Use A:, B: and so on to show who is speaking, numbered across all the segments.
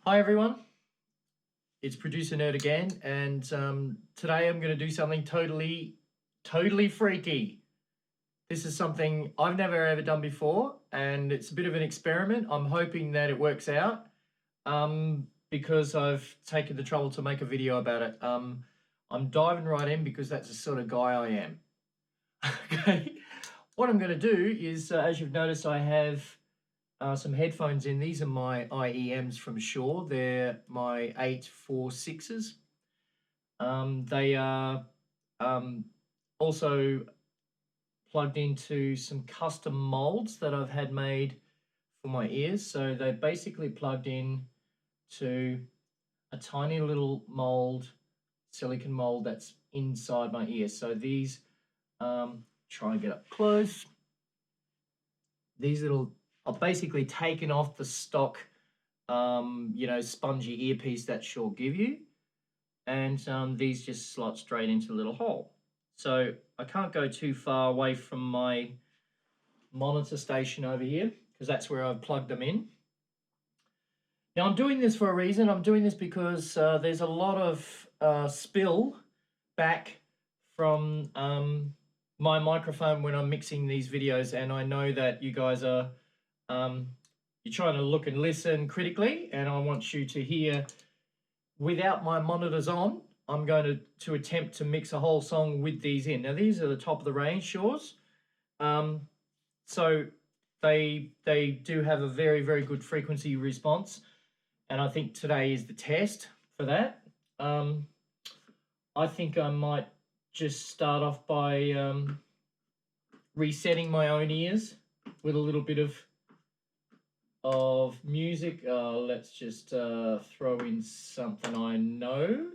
A: Hi everyone, it's Producer Nerd again, and today I'm going to do something totally freaky. This is something I've never ever done before, and it's a bit of an experiment. I'm hoping that it works out because I've taken the trouble to make a video about it. I'm diving right in because that's the sort of guy I am. Okay, what I'm going to do is, as you've noticed, I have some headphones in. These are my IEMs from SHURE. They're my 846s. They are also plugged into some custom molds that I've had made for my ears. So they're basically plugged in to a tiny little mold, silicone mold that's inside my ear. So these, try and get up close. These little are basically taken off the stock, spongy earpiece that SHURE give you. And these just slot straight into a little hole. So I can't go too far away from my monitor station over here because that's where I've plugged them in. Now I'm doing this for a reason. I'm doing this because there's a lot of spill back from my microphone when I'm mixing these videos, and I know that you guys are you're trying to look and listen critically, and I want you to hear without my monitors on. I'm going to attempt to mix a whole song with these in. Now these are the top of the range SHUREs, so they do have a very, very good frequency response, and I think today is the test for that. I think I might just start off by resetting my own ears with a little bit of music. Let's just throw in something I know.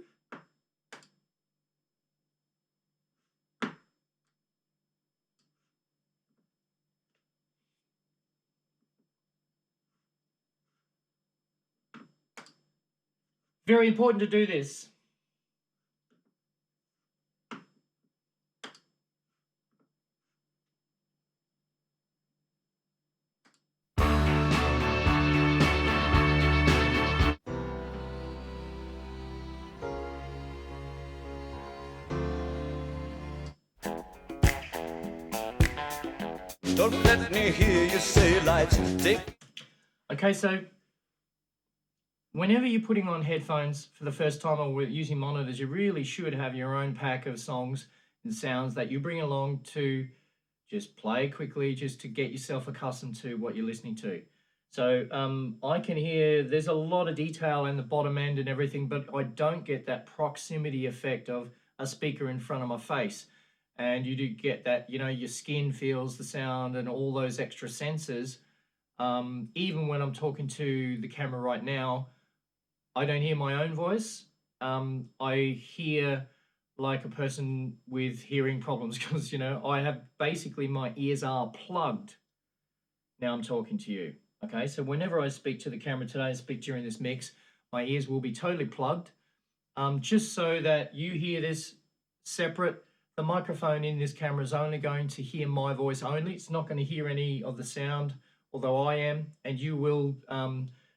A: Very important to do this. Don't let me hear you say lights. Okay, so whenever you're putting on headphones for the first time or using monitors, you really should have your own pack of songs and sounds that you bring along to just play quickly, just to get yourself accustomed to what you're listening to. So I can hear there's a lot of detail in the bottom end and everything, but I don't get that proximity effect of a speaker in front of my face. And you do get that, your skin feels the sound and all those extra senses. Even when I'm talking to the camera right now, I don't hear my own voice. I hear like a person with hearing problems because, I have basically my ears are plugged. Now I'm talking to you. Okay, so whenever I speak to the camera today and speak during this mix, my ears will be totally plugged, just so that you hear this separate. The microphone in this camera is only going to hear my voice only. It's not going to hear any of the sound, although I am, and you will,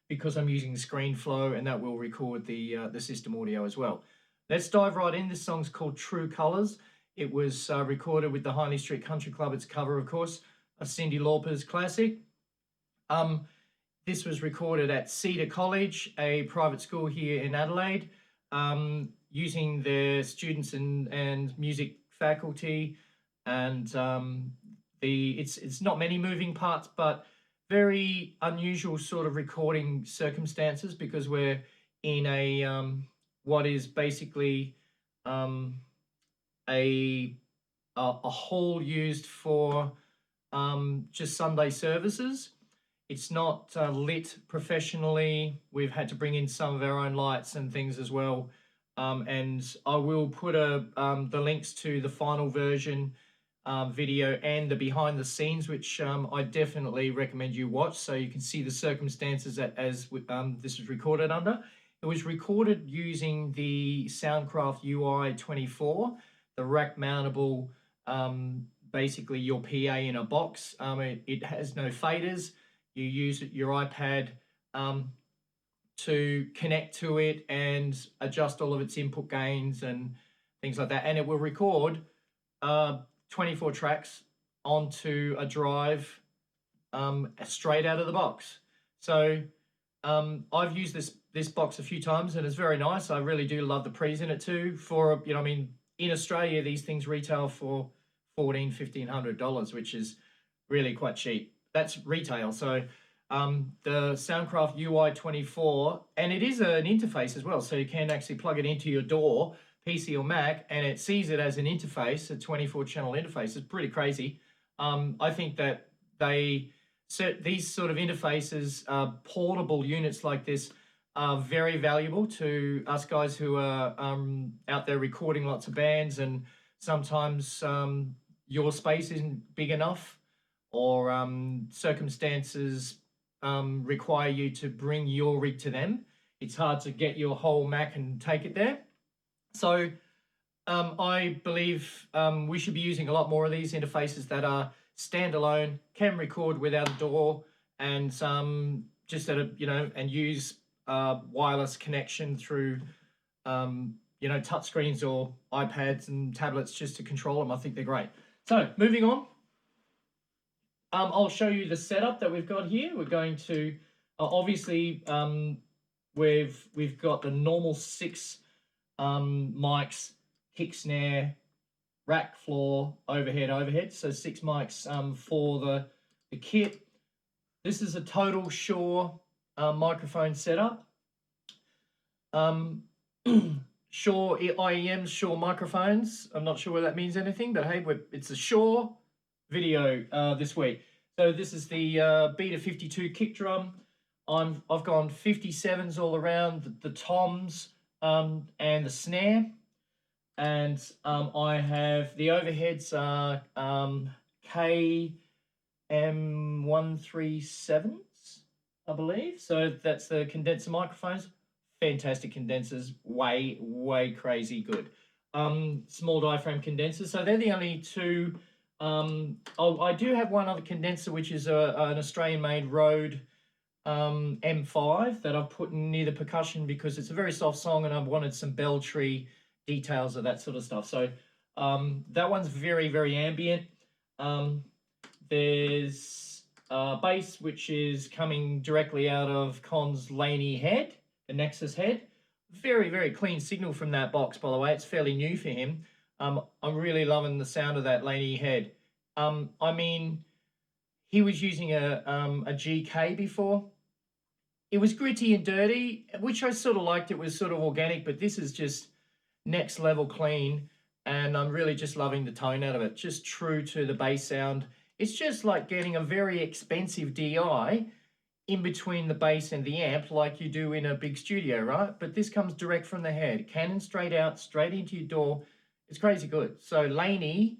A: because I'm using the screen flow, and that will record the system audio as well. Let's dive right in. This song's called True Colors. It was recorded with the Highley Street Country Club. It's a cover, of course, a Cyndi Lauper's classic. This was recorded at Cedar College, a private school here in Adelaide, using their students and music faculty, and it's not many moving parts, but very unusual sort of recording circumstances because we're in a what is basically a hall used for just Sunday services. It's not lit professionally. We've had to bring in some of our own lights and things as well. And I will put the links to the final version video and the behind the scenes, which I definitely recommend you watch so you can see the circumstances that as this was recorded under. It was recorded using the Soundcraft UI24, the rack mountable, basically your PA in a box. It has no faders. You use your iPad to connect to it and adjust all of its input gains and things like that. And it will record 24 tracks onto a drive straight out of the box. So I've used this box a few times and it's very nice. I really do love the pre's in it too. For, you know, I mean, in Australia, these things retail for $1,400-$1,500, which is really quite cheap. That's retail. So the Soundcraft UI24, and it is an interface as well. So you can actually plug it into your DAW, PC or Mac, and it sees it as an interface, a 24-channel interface. It's pretty crazy. I think that these sort of interfaces, portable units like this, are very valuable to us guys who are out there recording lots of bands, and sometimes your space isn't big enough, or circumstances require you to bring your rig to them. It's hard to get your whole Mac and take it there. So I believe we should be using a lot more of these interfaces that are standalone, can record without a DAW, and just at a, you know, and use wireless connection through you know, touchscreens or iPads and tablets just to control them. I think they're great. So moving on, I'll show you the setup that we've got here. We're going to obviously we've got the normal 6 mics, kick, snare, rack, floor, overhead. So 6 mics for the kit. This is a total SHURE microphone setup. SHURE IEMs, SHURE microphones. I'm not sure whether that means anything, but hey, it's a SHURE video this week. So this is the Beta 52 kick drum. I've gone 57s all around, the toms and the snare. And I have the overheads are KM137s, I believe. So that's the condenser microphones. Fantastic condensers, way crazy good. Small diaphragm condensers. So they're the only 2. I do have one other condenser, which is an Australian-made Rode M5 that I've put near the Percussion because it's a very soft song and I wanted some bell tree details of that sort of stuff. So that one's very ambient. There's bass, which is coming directly out of Con's Laney head, the Nexus head. Very clean signal from that box, by the way. It's fairly new for him. I'm really loving the sound of that Laney head. I mean, he was using a GK before. It was gritty and dirty, which I sort of liked. It was sort of organic, but this is just next level clean, and I'm really just loving the tone out of it. Just true to the bass sound. It's just like getting a very expensive DI in between the bass and the amp, like you do in a big studio, right? But this comes direct from the head, cannon straight out, straight into your DAW. It's crazy good. So Laney,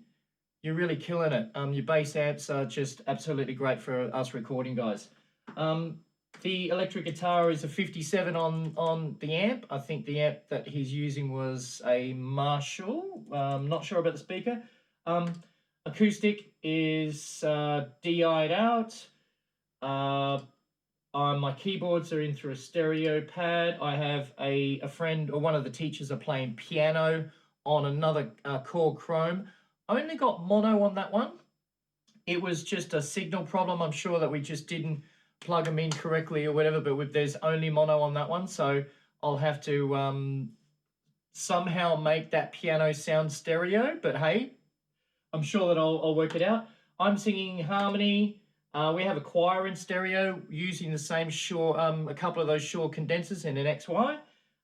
A: you're really killing it. Your bass amps are just absolutely great for us recording guys. The electric guitar is a 57 on the amp. I think the amp that he's using was a Marshall. Not sure about the speaker. Acoustic is DI'd out. My keyboards are in through a stereo pad. I have a friend or one of the teachers are playing piano on another Korg Chrome. I only got mono on that one. It was just a signal problem. I'm sure that we just didn't plug them in correctly or whatever, but there's only mono on that one, so I'll have to somehow make that piano sound stereo, but hey, I'm sure that I'll work it out. I'm singing harmony. We have a choir in stereo using the same SHURE, a couple of those SHURE condensers in an XY,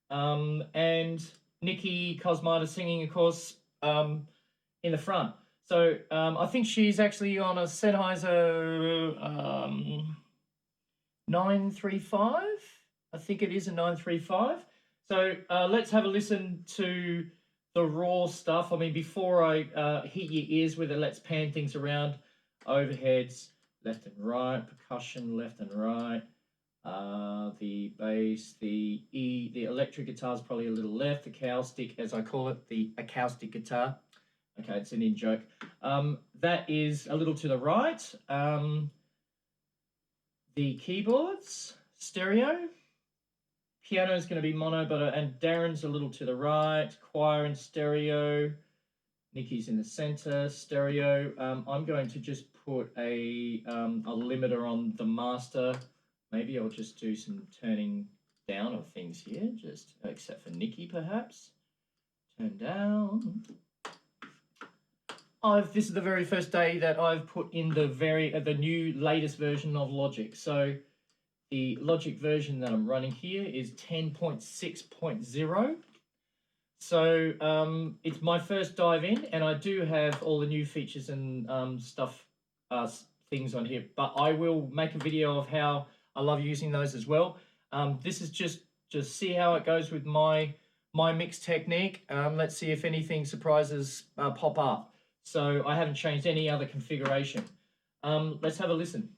A: and Nikki Cosmata singing, of course, in the front. So I think she's actually on a Sennheiser 935. I think it is a 935. So let's have a listen to the raw stuff. I mean, before I hit your ears with it, let's pan things around. Overheads, left and right. Percussion, left and right. The bass, the electric guitar is probably a little left. Acoustic, as I call it, the acoustic guitar. Okay, it's an in-joke. That is a little to the right. The keyboards, stereo. piano is going to be mono, but and Darren's a little to the right. Choir in stereo. Nikki's in the center, stereo. I'm going to just put a limiter on the master. Maybe I'll just do some turning down of things here, just except for Nikki perhaps. Turn down. This is the very first day that I've put in the new latest version of Logic. So the Logic version that I'm running here is 10.6.0. So it's my first dive in, and I do have all the new features and things on here, but I will make a video of how I love using those as well. This is just see how it goes with my mix technique. Let's see if anything surprises pop up. So I haven't changed any other configuration. Let's have a listen.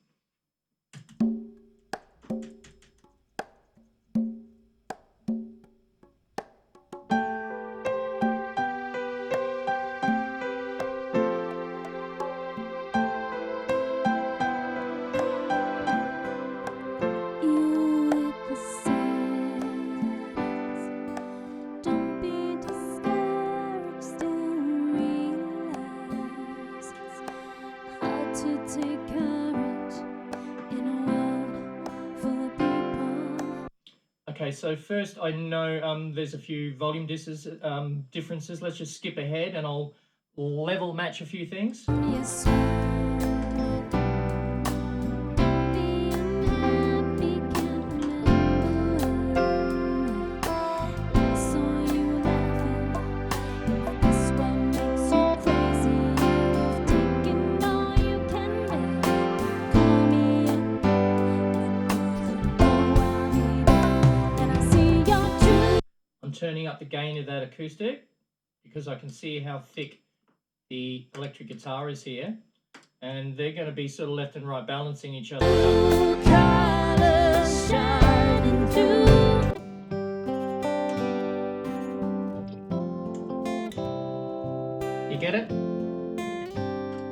A: Okay, so first I know there's a few volume differences. Let's just skip ahead and I'll level match a few things. Yes. Turning up the gain of that acoustic because I can see how thick the electric guitar is here, and they're going to be sort of left and right balancing each other out. Colors shining through. You get it?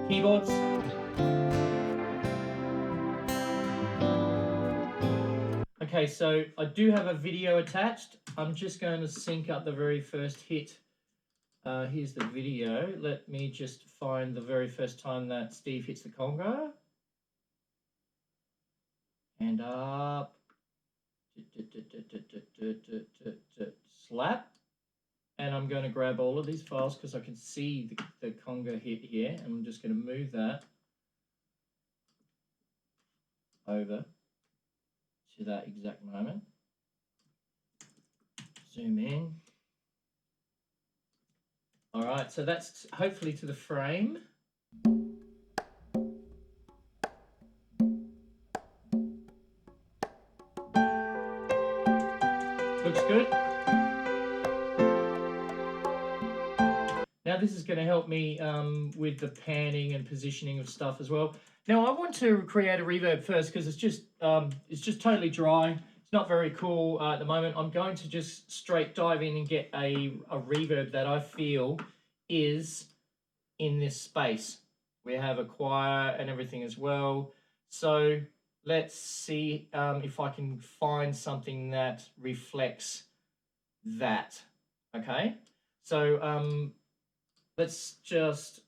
A: Keyboards. Okay, so I do have a video attached. I'm just going to sync up the very first hit. Here's the video. Let me just find the very first time that Steve hits the conga. And up. Slap. And I'm going to grab all of these files because I can see the conga hit here. And I'm just going to move that over to that exact moment. Zoom in. All right, so that's hopefully to the frame. Looks good. Now this is going to help me with the panning and positioning of stuff as well. Now I want to create a reverb first because it's just totally dry. It's not very cool at the moment. I'm going to just straight dive in and get a reverb that I feel is in this space. We have a choir and everything as well. So let's see if I can find something that reflects that. Okay, so let's just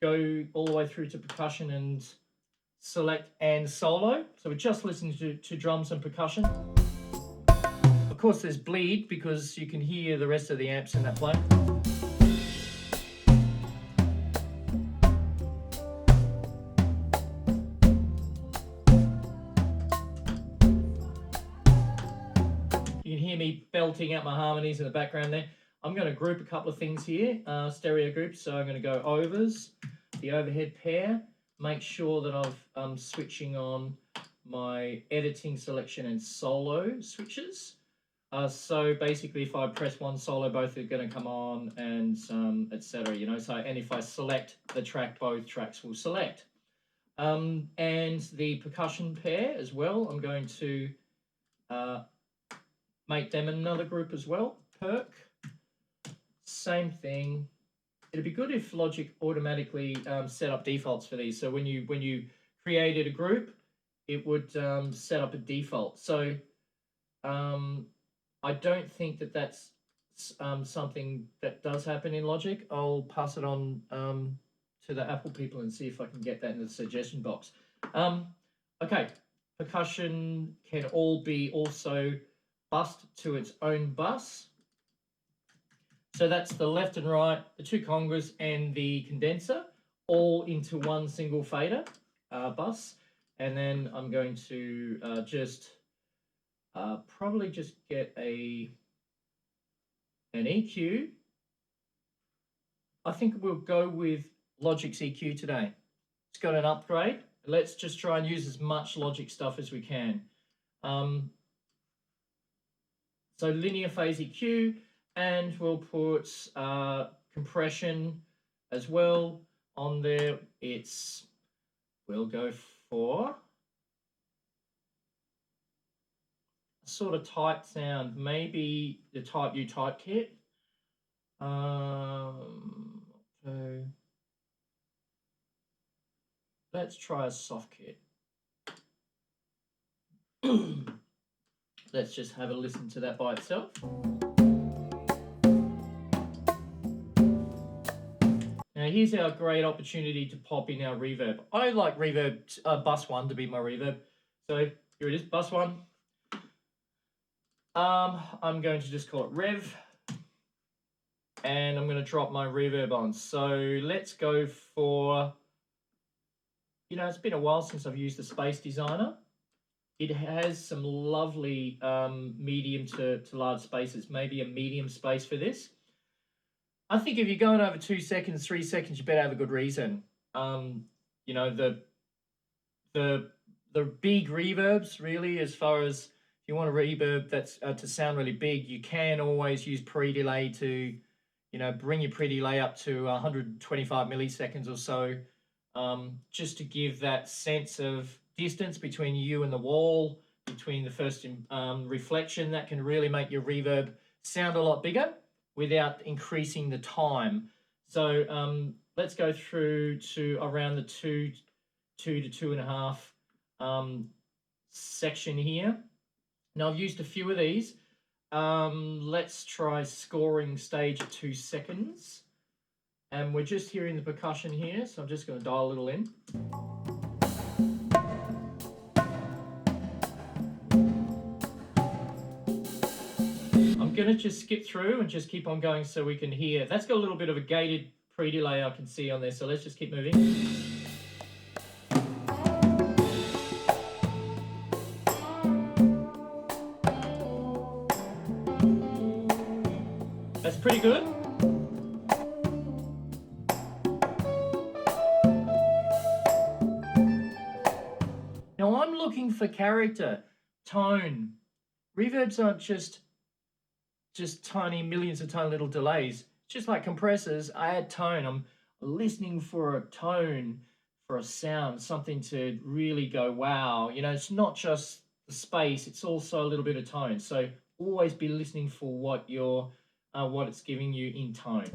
A: go all the way through to percussion and select and solo. So we're just listening to drums and percussion. Of course there's bleed because you can hear the rest of the amps in that play. You can hear me belting out my harmonies in the background there. I'm going to group a couple of things here, stereo groups. So I'm going to go overs, the overhead pair, make sure that I'm switching on my editing selection and solo switches. So basically if I press one solo, both are going to come on and etc. You know, so, and if I select the track, both tracks will select. And the percussion pair as well, I'm going to make them another group as well, perc. Same thing. It'd be good if Logic automatically set up defaults for these. So when you created a group, it would set up a default. So I don't think that that's something that does happen in Logic. I'll pass it on to the Apple people and see if I can get that in the suggestion box. Okay, percussion can all be also bussed to its own bus. So that's the left and right, the two congas and the condenser, all into one single fader bus. And then I'm going to probably just get an EQ. I think we'll go with Logic's EQ today. It's got an upgrade. Let's just try and use as much Logic stuff as we can. So linear phase EQ, and we'll put compression as well on there. We'll go for a sort of tight sound, maybe the Type U Type Kit. So let's try a soft kit. Let's just have a listen to that by itself. Now here's our great opportunity to pop in our reverb. I like reverb, bus 1 to be my reverb. So here it is, bus 1. I'm going to just call it rev. And I'm going to drop my reverb on. So let's go for, it's been a while since I've used the Space Designer. It has some lovely medium to large spaces, maybe a medium space for this. I think if you're going over 2 seconds, 3 seconds, you better have a good reason. The big reverbs, really, as far as if you want a reverb that's to sound really big, you can always use pre-delay to, bring your pre-delay up to 125 milliseconds or so, just to give that sense of distance between you and the wall, between the first reflection. That can really make your reverb sound a lot bigger without increasing the time. So let's go through to around the 2 to 2.5 section here. Now I've used a few of these. Let's try scoring stage at 2 seconds. And we're just hearing the percussion here, so I'm just going to dial a little in. I'm going to just skip through and just keep on going so we can hear. That's got a little bit of a gated pre-delay I can see on there, so let's just keep moving. That's pretty good. Now I'm looking for character, tone. Reverbs aren't just tiny, millions of tiny little delays. Just like compressors, I add tone. I'm listening for a tone, for a sound, something to really go, wow. It's not just the space, it's also a little bit of tone. So always be listening for what it's giving you in tone.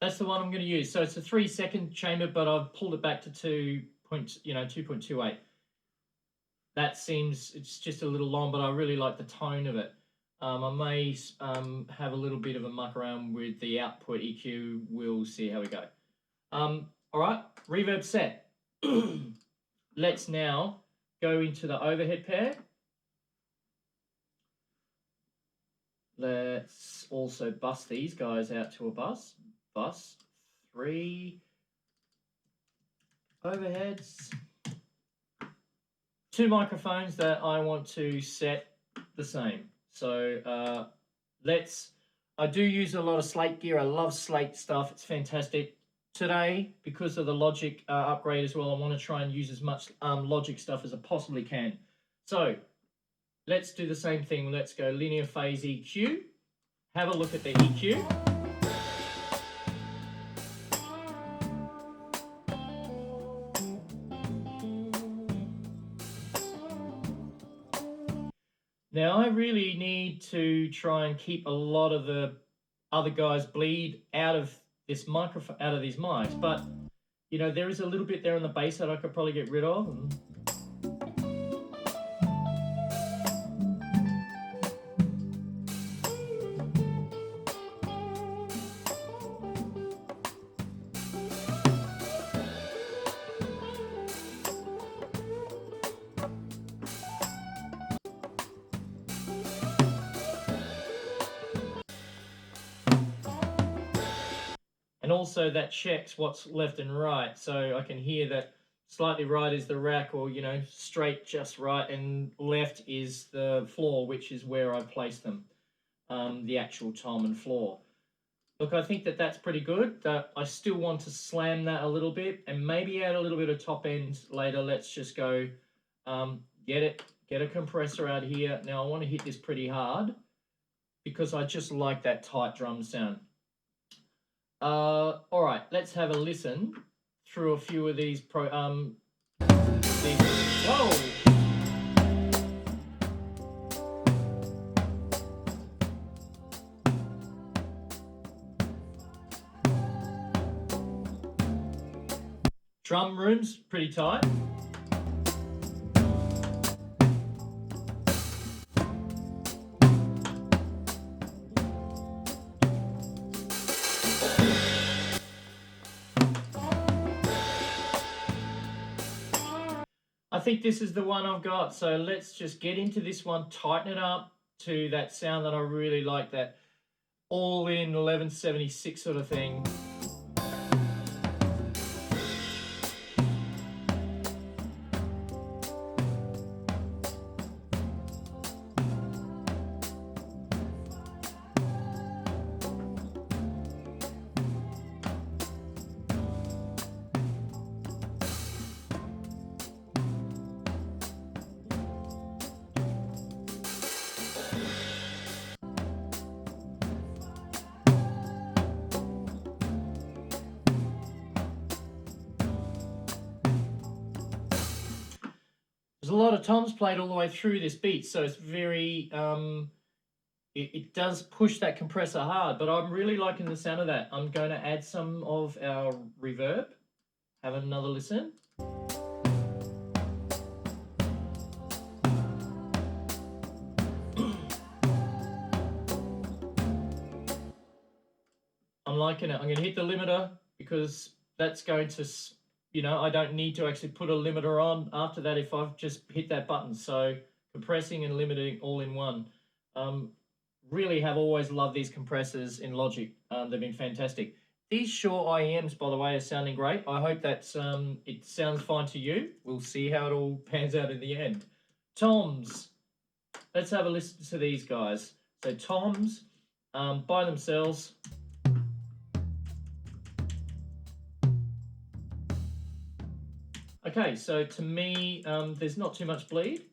A: That's the one I'm going to use. So it's a 3-second chamber, but I've pulled it back to 2.28. That seems, it's just a little long, but I really like the tone of it. I may have a little bit of a muck around with the output EQ. We'll see how we go. All right, reverb set. Let's now go into the overhead pair. Let's also bust these guys out to a bus. Bus 3 overheads. 2 microphones that I want to set the same. So I do use a lot of slate gear. I love slate stuff. It's fantastic. Today, because of the Logic upgrade as well, I want to try and use as much Logic stuff as I possibly can. So let's do the same thing. Let's go linear phase EQ. Have a look at the EQ. Now I really need to try and keep a lot of the other guys bleed out of this microphone, out of these mics, but you know, there is a little bit there on the bass that I could probably get rid of. And also that checks what's left and right, so I can hear that slightly right is the rack, or you know, straight just right, and left is the floor, which is where I place them, the actual tom and floor. Look, I think that that's pretty good. I still want to slam that a little bit and maybe add a little bit of top end later. Let's just go get a compressor out here. Now I want to hit this pretty hard because I just like that tight drum sound. All right, let's have a listen through a few of these whoa! Drum room's pretty tight. I think this is the one I've got, so let's just get into this one, tighten it up to that sound that I really like, that all-in 1176 sort of thing. There's a lot of toms played all the way through this beat, so it's very, it does push that compressor hard, but I'm really liking the sound of that. I'm going to add some of our reverb. Have another listen. I'm liking it. I'm going to hit the limiter because that's going to, you know, I don't need to actually put a limiter on after that if I've just hit that button. So compressing and limiting all in one. Really have always loved these compressors in Logic. They've been fantastic. These SHURE IEMs, by the way, are sounding great. I hope that's it sounds fine to you. We'll see how it all pans out in the end. Toms. Let's have a listen to these guys. So toms by themselves. Okay, so to me, there's not too much bleed.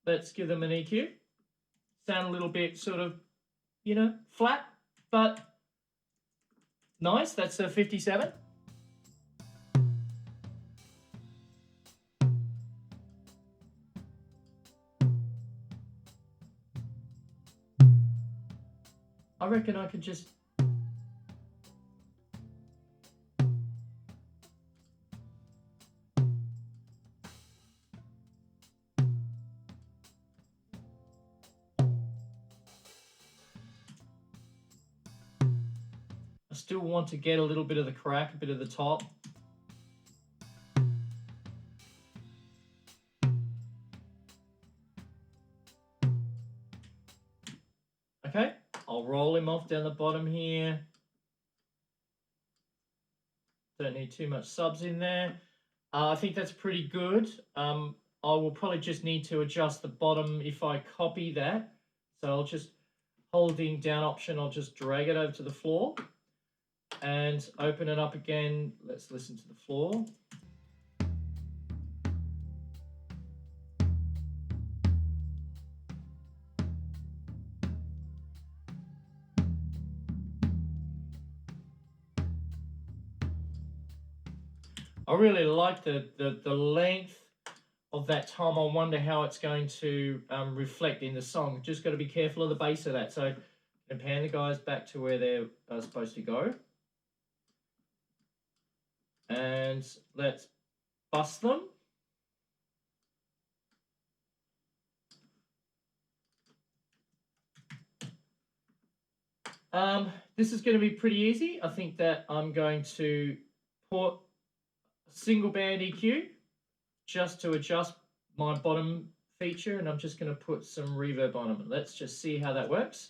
A: Let's give them an EQ. Sound a little bit sort of, you know, flat, but nice. That's a 57. I reckon I could just... I still want to get a little bit of the crack, a bit of the top. Okay, I'll roll him off down the bottom here. Don't need too much subs in there. I think that's pretty good. I will probably just need to adjust the bottom if I copy that. So I'll just, holding down Option, I'll just drag it over to the floor and open it up again. Let's listen to the floor. I really like the length of that tom. I wonder how it's going to reflect in the song. Just got to be careful of the bass of that. So I'm going to pan the guys back to where they're supposed to go. And let's bust them. This is going to be pretty easy. I think that I'm going to put a single band EQ just to adjust my bottom feature, and I'm just going to put some reverb on them. Let's just see how that works.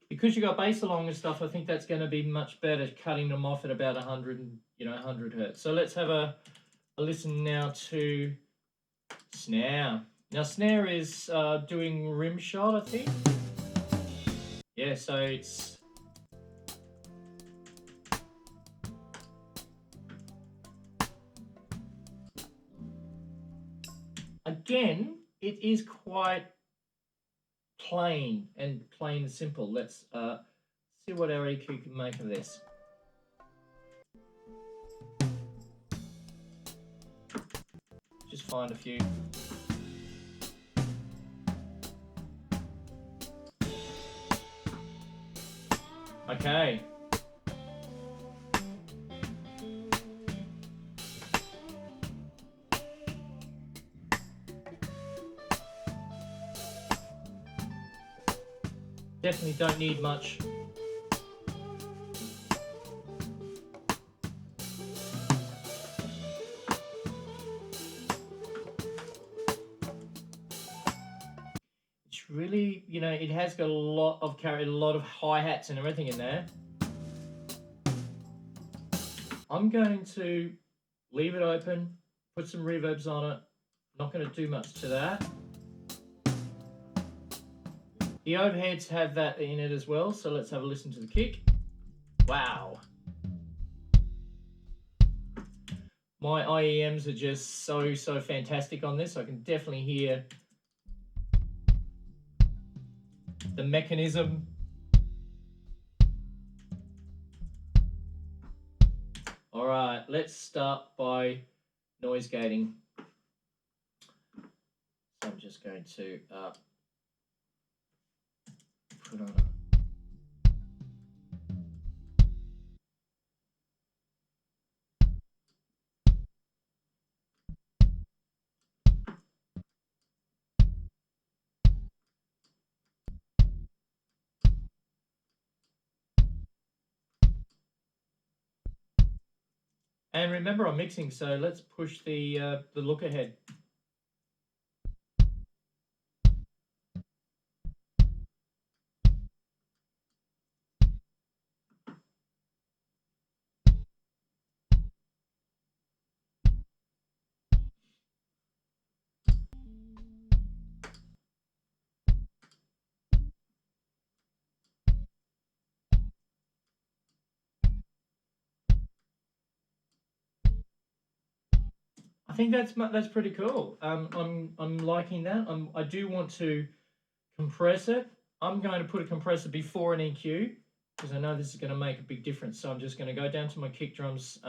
A: Because you got bass along and stuff, I think that's going to be much better, cutting them off at about 100, 100 hertz. So let's have a listen now to snare. Now snare is doing rim shot, I think. Yeah, so it's again, it is quite plain and simple. Let's see what our EQ can make of this. Just find a few. Okay. Definitely don't need much. It's really, it has got a lot of carry, a lot of hi-hats and everything in there. I'm going to leave it open, put some reverbs on it. Not going to do much to that. The overheads have that in it as well, so let's have a listen to the kick. Wow. My IEMs are just so fantastic on this. I can definitely hear the mechanism. All right, let's start by noise gating. So I'm just going to put on and remember I'm mixing, so let's push the look ahead. I think that's pretty cool. I'm liking that. I do want to compress it. I'm going to put a compressor before an EQ because I know this is going to make a big difference. So I'm just going to go down to my kick drums.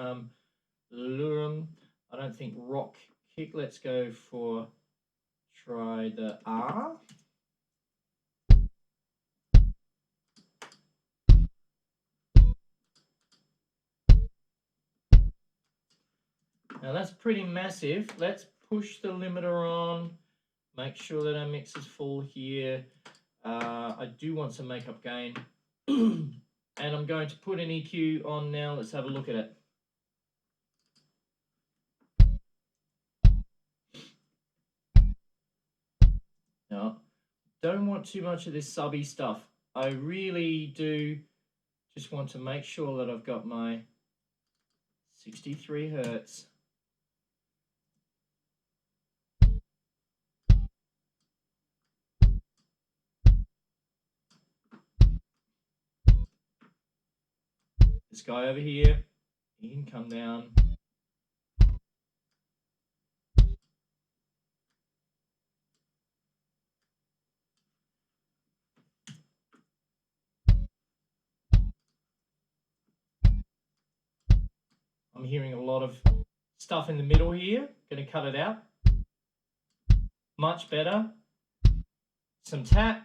A: Lurum. I don't think rock kick. Let's go for try the R. Now that's pretty massive. Let's push the limiter on, make sure that our mix is full here. I do want some makeup gain. And I'm going to put an EQ on now. Let's have a look at it. Now, don't want too much of this subby stuff. I really do just want to make sure that I've got my 63 hertz. This guy over here, he can come down. I'm hearing a lot of stuff in the middle here. Going to cut it out. Much better. Some tap.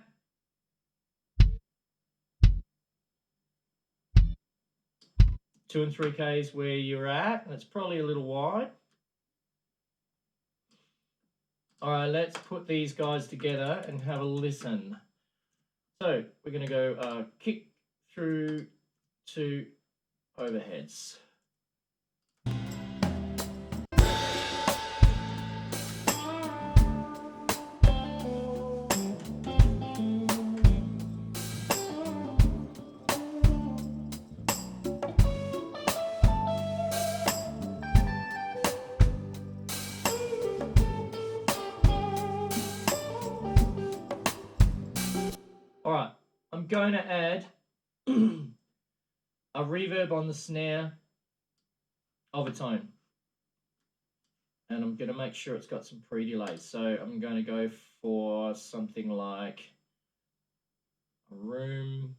A: Two and 3Ks where you're at. That's probably a little wide. All right, let's put these guys together and have a listen. So we're going to go kick through to overheads. All right, I'm going to add a reverb on the snare of its own. And I'm going to make sure it's got some pre-delays. So I'm going to go for something like a room,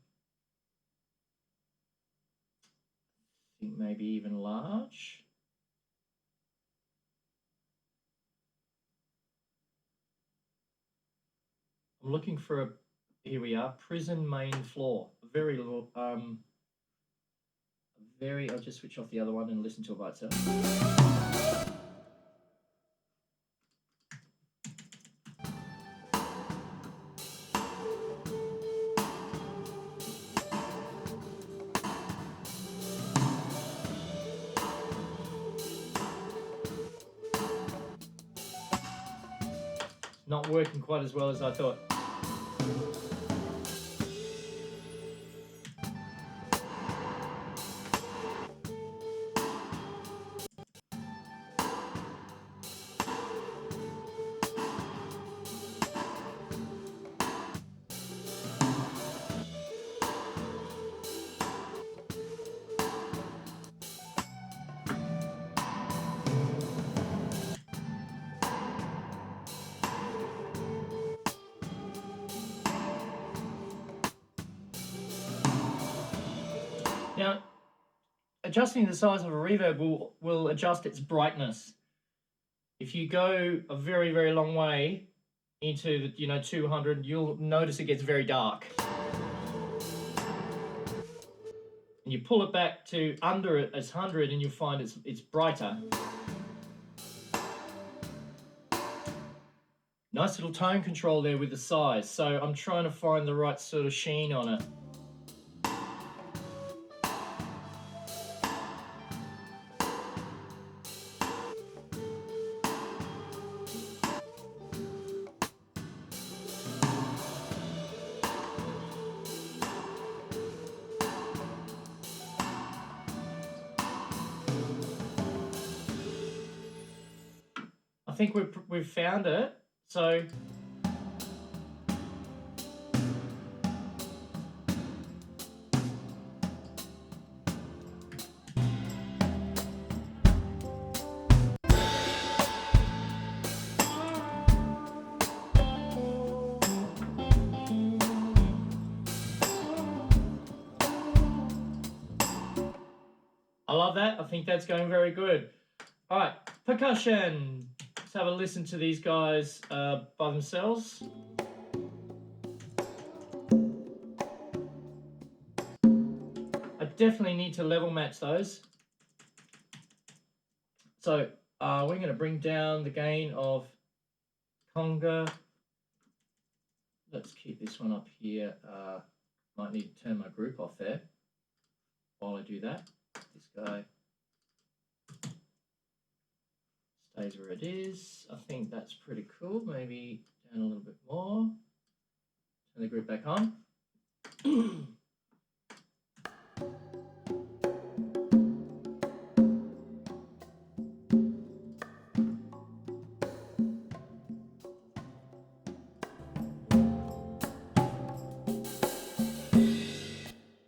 A: I think maybe even large. I'm looking for a, here we are, prison main floor. Very little, I'll just switch off the other one and listen to it by itself. Not working quite as well as I thought. Now, adjusting the size of a reverb will adjust its brightness. If you go a very, very long way into the 200, you'll notice it gets very dark. And you pull it back to under it as 100 and you'll find it's brighter. Nice little tone control there with the size. So I'm trying to find the right sort of sheen on it. I think we've found it. So I love that. I think that's going very good. All right, percussion. Let's have a listen to these guys by themselves. I definitely need to level match those. So we're going to bring down the gain of conga let's keep this one up here. Might need to turn my group off there while I do that. This guy stays where it is. I think that's pretty cool. Maybe down a little bit more. Turn the group back on.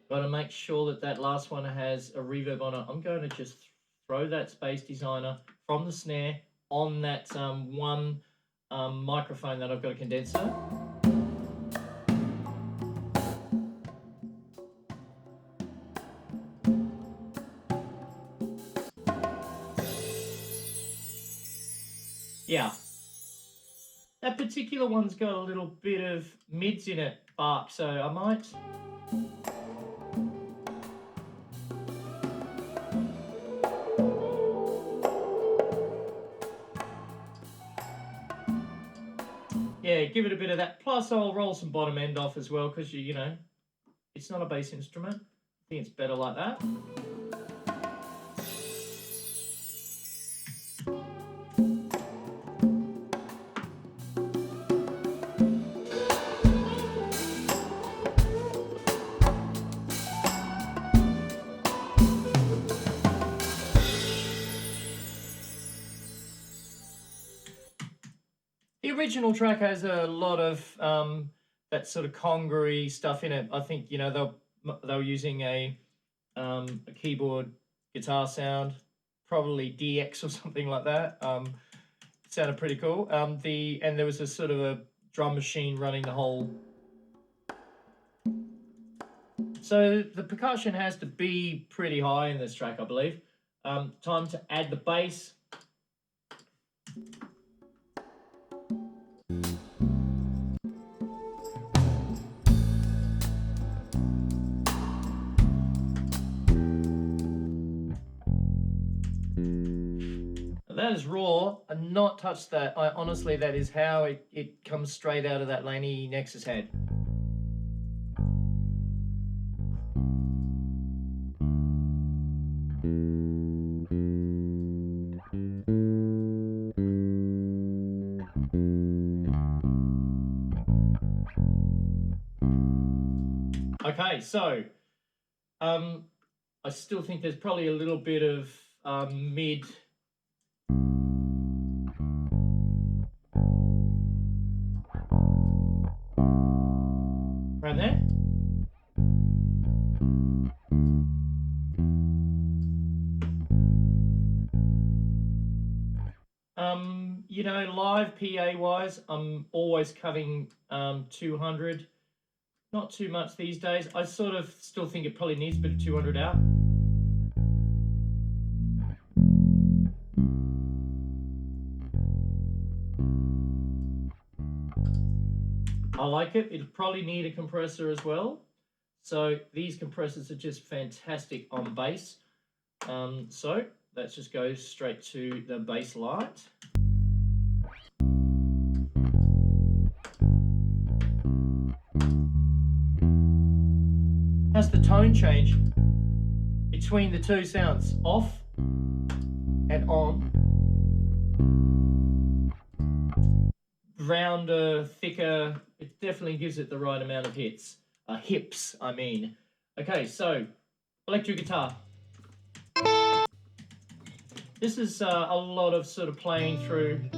A: Got to make sure that that last one has a reverb on it. I'm going to just throw that Space Designer from the snare on that one microphone that I've got a condenser. Yeah. That particular one's got a little bit of mids in it, bark, so I might... Yeah, give it a bit of that. Plus, I'll roll some bottom end off as well because, you know, it's not a bass instrument. I think it's better like that. The original track has a lot of that sort of congery stuff in it. I think, you know, they were using a keyboard guitar sound, probably DX or something like that. It sounded pretty cool. And there was a sort of a drum machine running the whole. So the percussion has to be pretty high in this track, I believe. Time to add the bass. That is raw, and not touched that. Honestly, that is how it comes straight out of that Laney Nexus head. Okay, so I still think there's probably a little bit of mid. Right there. You know, live PA wise, I'm always cutting 200. Not too much these days. I sort of still think it probably needs a bit of 200 out. I like it. It'll probably need a compressor as well. So these compressors are just fantastic on bass. So let's just go straight to the bass light. How's the tone change between the two sounds? Off and on. Rounder, thicker. It definitely gives it the right amount of hits. Hips, I mean. Okay, so electric guitar. This is a lot of sort of playing through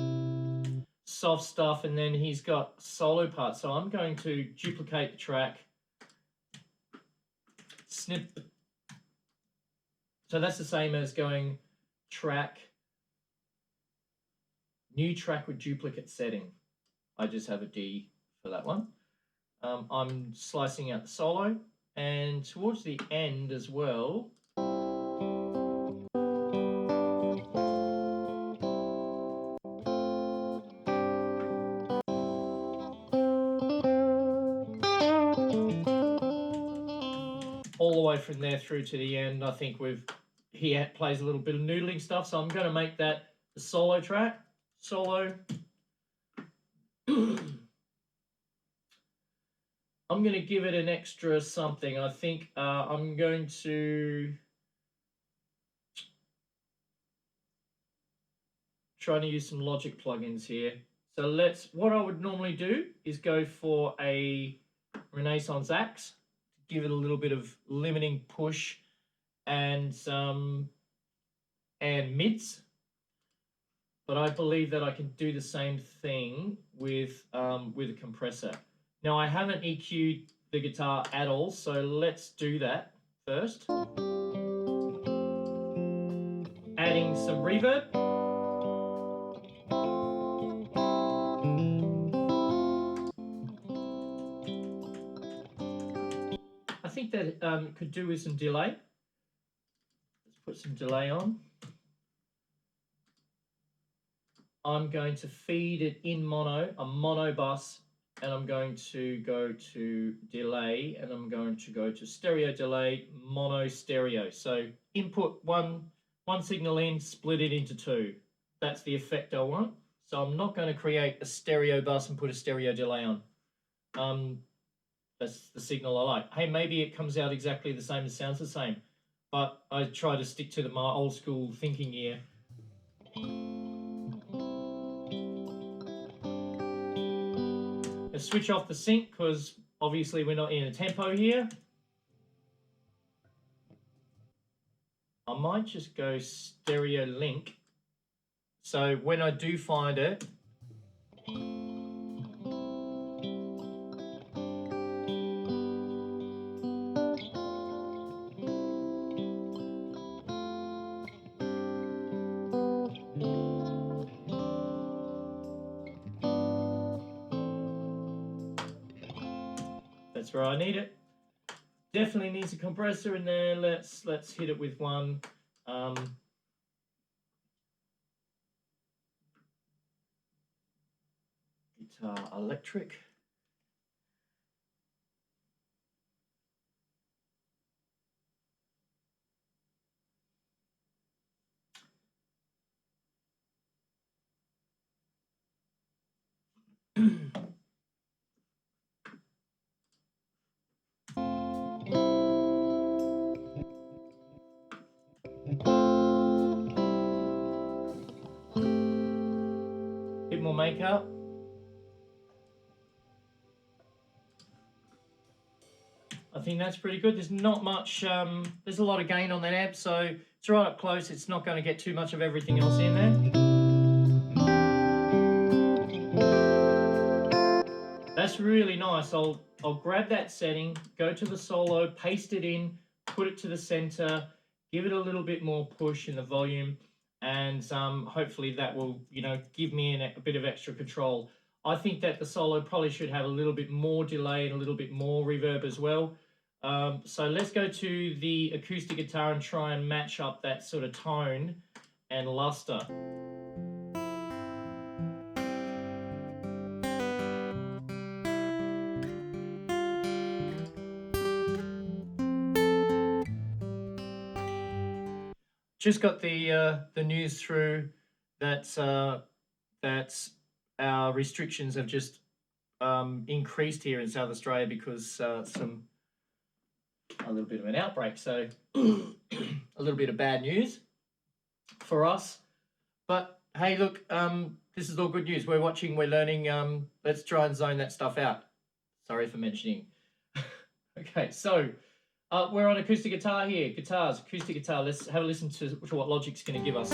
A: soft stuff, and then he's got solo parts. So I'm going to duplicate the track. Snip. So that's the same as going track, new track with duplicate setting. I just have a D for that one. I'm slicing out the solo, and towards the end as well, all the way from there through to the end, I think he plays a little bit of noodling stuff, so I'm going to make that the solo track. Solo. I'm going to give it an extra something. I think I'm going to try to use some Logic plugins here. So what I would normally do is go for a Renaissance axe, give it a little bit of limiting push and mids. But I believe that I can do the same thing with a compressor. Now I haven't EQ'd the guitar at all, so let's do that first. Adding some reverb. I think that could do with some delay. Let's put some delay on. I'm going to feed it in mono, a mono bus, and I'm going to go to delay, and I'm going to go to stereo delay, mono stereo. So input one signal in, split it into two. That's the effect I want. So I'm not going to create a stereo bus and put a stereo delay on. That's the signal I like. Hey, maybe it comes out exactly the same and sounds the same, but I try to stick to my old school thinking here. Let's switch off the sync because obviously we're not in a tempo here. I might just go stereo link. So when I do find it, that's where I need it. Definitely needs a compressor in there. Let's hit it with one. Guitar electric. Bit more makeup. I think that's pretty good. There's not much, there's a lot of gain on that amp, so it's right up close. It's not going to get too much of everything else in there. That's really nice. I'll grab that setting, go to the solo, paste it in, put it to the center, give it a little bit more push in the volume, and hopefully that will, give me a bit of extra control. I think that the solo probably should have a little bit more delay and a little bit more reverb as well. So let's go to the acoustic guitar and try and match up that sort of tone and luster. Just got the news through that our restrictions have just increased here in South Australia because a little bit of an outbreak. So a little bit of bad news for us. But hey, look, this is all good news. We're watching, we're learning. Let's try and zone that stuff out. Sorry for mentioning. Okay, so we're on acoustic guitar here. Guitars, acoustic guitar. Let's have a listen to what Logic's going to give us.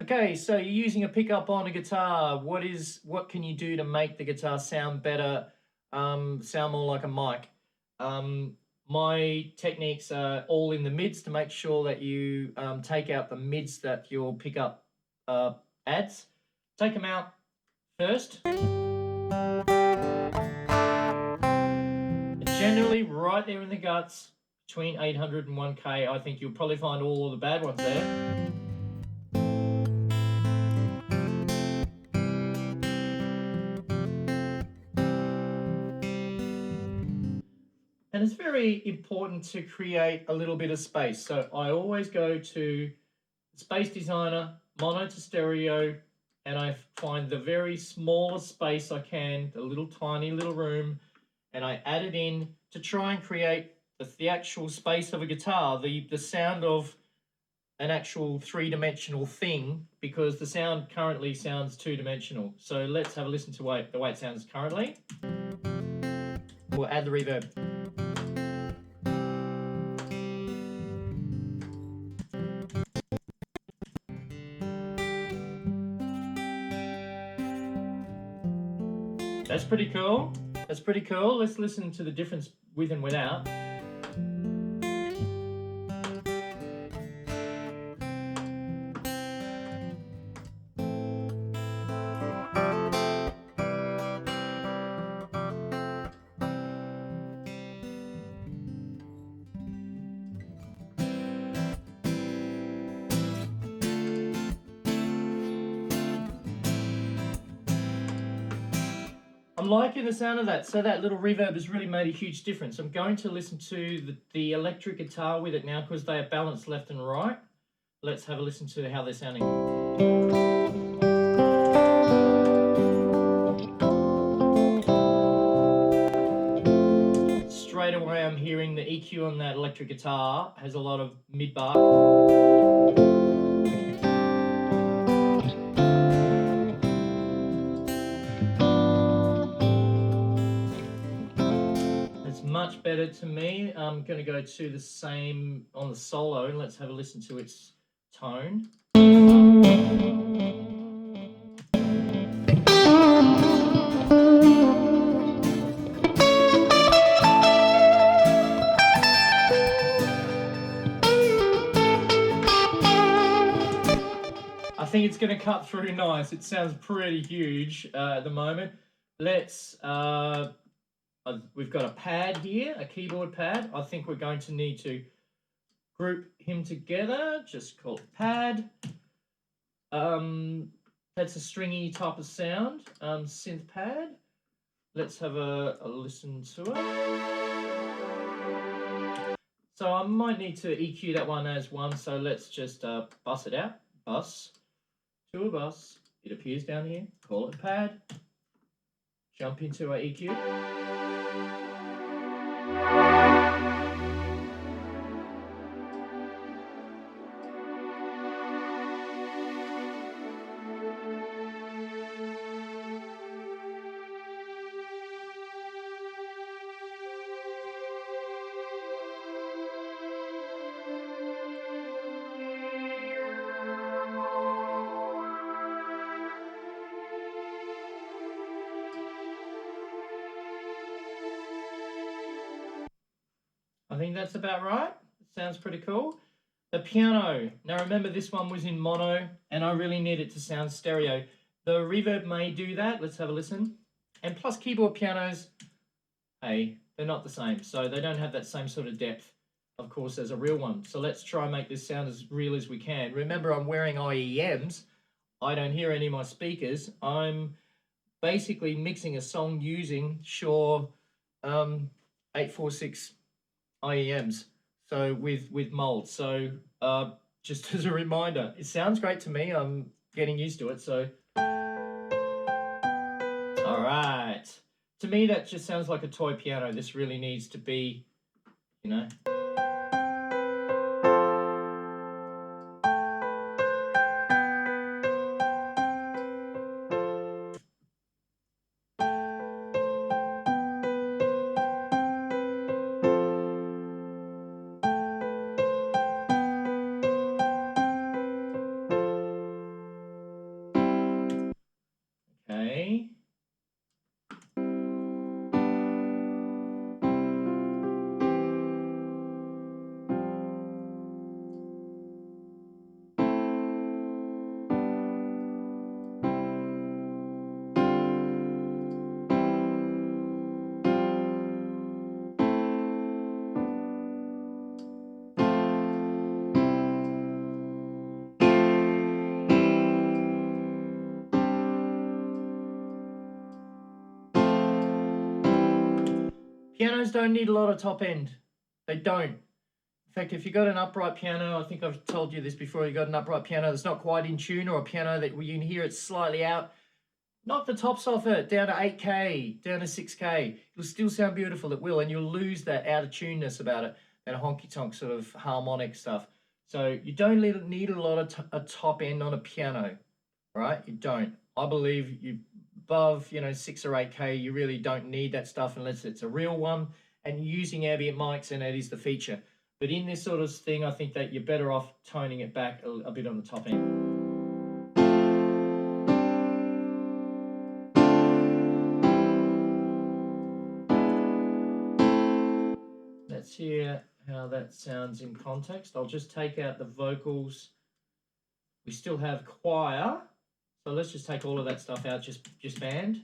A: Okay, so you're using a pickup on a guitar. What can you do to make the guitar sound better, sound more like a mic? My techniques are all in the mids to make sure that you take out the mids that your pickup adds. Take them out first. Generally, right there in the guts, between 800 and 1K, I think you'll probably find all of the bad ones there. And it's very important to create a little bit of space. So I always go to Space Designer, mono to stereo, and I find the very smallest space I can, the little tiny little room, and I add it in to try and create the actual space of a guitar, the sound of an actual three-dimensional thing, because the sound currently sounds two-dimensional. So let's have a listen to the way it sounds currently. We'll add the reverb. That's pretty cool. That's pretty cool. Let's listen to the difference with and without. I'm liking the sound of that. So that little reverb has really made a huge difference. I'm going to listen to the electric guitar with it now because they are balanced left and right. Let's have a listen to how they're sounding. Straight away I'm hearing the EQ on that electric guitar has a lot of mid-bar. It's much better to me. I'm going to go to the same on the solo and let's have a listen to its tone. I think it's going to cut through nice. It sounds pretty huge at the moment. Let's, we've got a pad here, a keyboard pad. I think we're going to need to group him together. Just call it pad. That's a stringy type of sound, synth pad. Let's have a listen to it. So I might need to EQ that one as one, so let's just bus it out. Bus to a bus. It appears down here. Call it pad. Jump into our EQ. I think that's about right. It sounds pretty cool. The piano. Now remember this one was in mono and I really need it to sound stereo. The reverb may do that. Let's have a listen. And plus keyboard pianos, hey, they're not the same. So they don't have that same sort of depth, of course, as a real one. So let's try and make this sound as real as we can. Remember, I'm wearing IEMs. I don't hear any of my speakers. I'm basically mixing a song using SHURE 846 IEMs, so with molds. So just as a reminder, it sounds great to me. I'm getting used to it. So all right, to me that just sounds like a toy piano. This really needs to be, you know. Okay. Pianos don't need a lot of top end. They don't. In fact, if you've got an upright piano, I think I've told you this before, you've got an upright piano that's not quite in tune, or a piano that you can hear it slightly out, knock the tops off it, down to 8K, down to 6K. It'll still sound beautiful, it will, and you'll lose that out of tuneness about it, that honky-tonk sort of harmonic stuff. So you don't need a lot of a top end on a piano, right? You don't. I believe you above, 6 or 8K, you really don't need that stuff unless it's a real one, and using ambient mics, and that is the feature. But in this sort of thing, I think that you're better off toning it back a bit on the top end. Let's hear how that sounds in context. I'll just take out the vocals. We still have choir, so let's just take all of that stuff out, just band.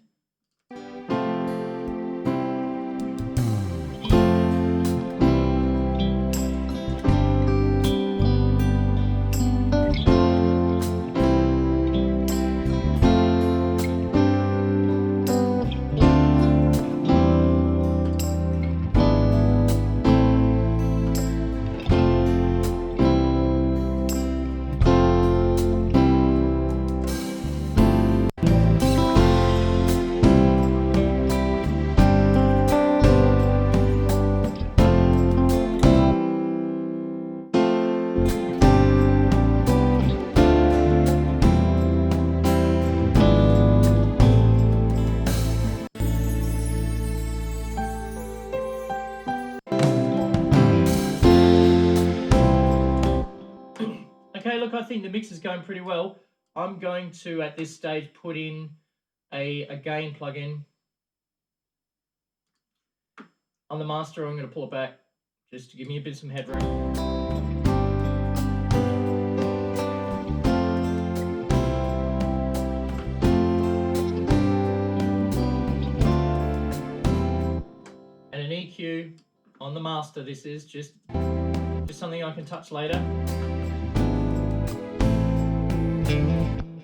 A: Okay, look, I think the mix is going pretty well. I'm going to, at this stage, put in a gain plugin. On the master, I'm going to pull it back just to give me a bit of some headroom. And an EQ on the master, this is just something I can touch later.